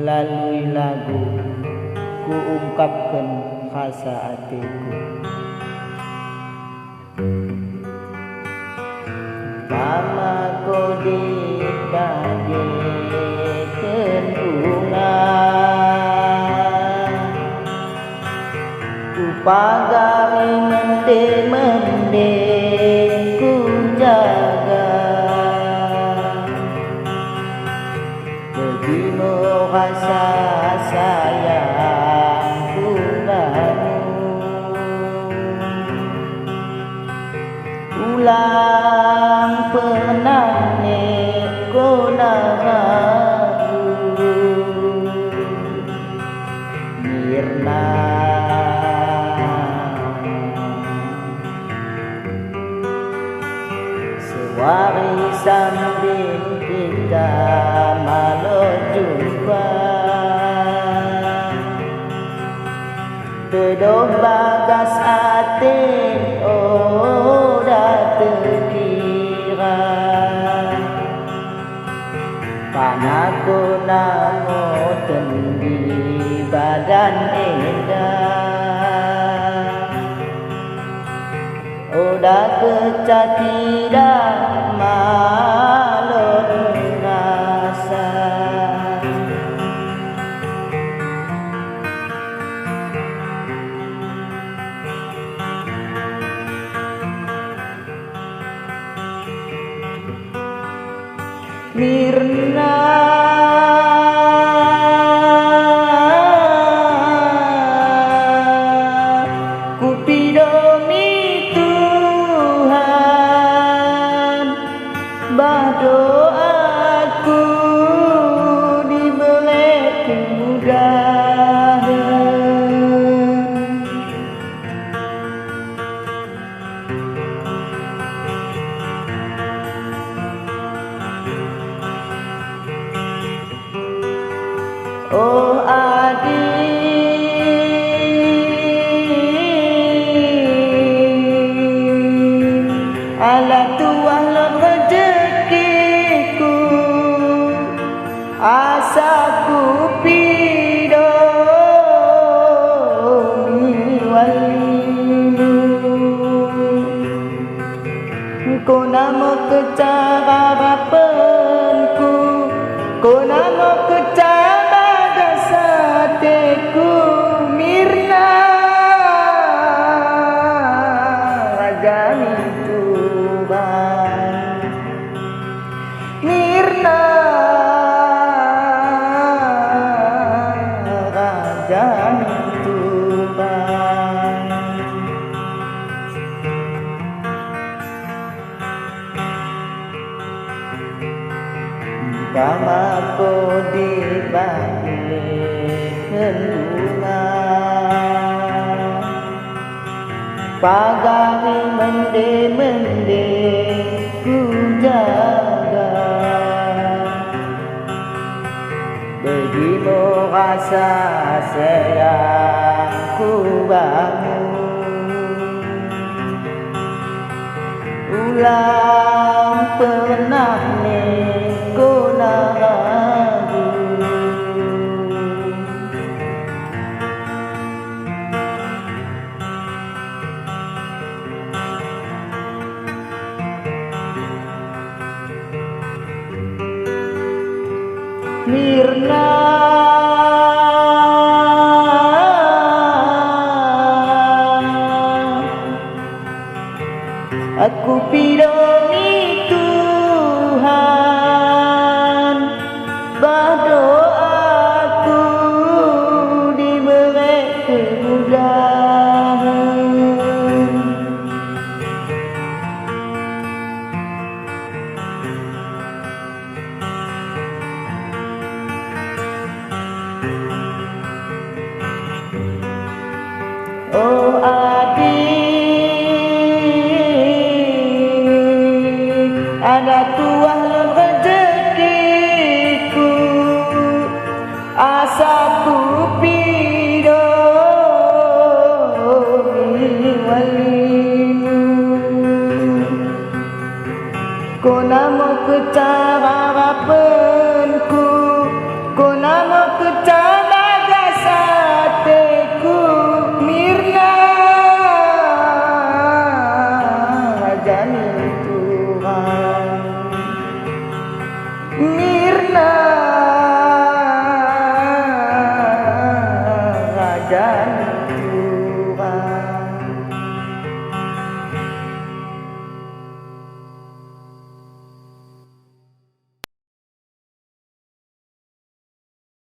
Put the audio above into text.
melalui lagu ku ungkapkan rasa hatiku. Mama ko dibagikan bunga, ku pagai mende-mende ku jaga. Begitu rasa sayangku bangun, ulang pernah neko naragu Mirna. Sewarisan bin kita malu jumpa, tedoh bagas ate oh dah terkira. Panaku namo tendi badan indah, udah kecak tidak malu rasa. Mirna, ku pidomi Tuhan, berdoaku diberi kemudahan. Oh adik, ala tuah lan rezekiku, asaku pidomi walimu. Kau nama kecara harapanku, kau nama kecara hatiku. Mirna, rajani Tuhan. Mirna, rajani Tuhan. Umpamaku dibagikan bunga, pagai mende-mende ku jaga. Begitu rasa sayangku bangun, ulang pernah neko naragu. Mirna, aku pidomi Tuhan, berdoaku diberi kemudahan. Oh adik, ada tuah lan rezekiku, asaku pidomi walimu. Kau nama kecara apa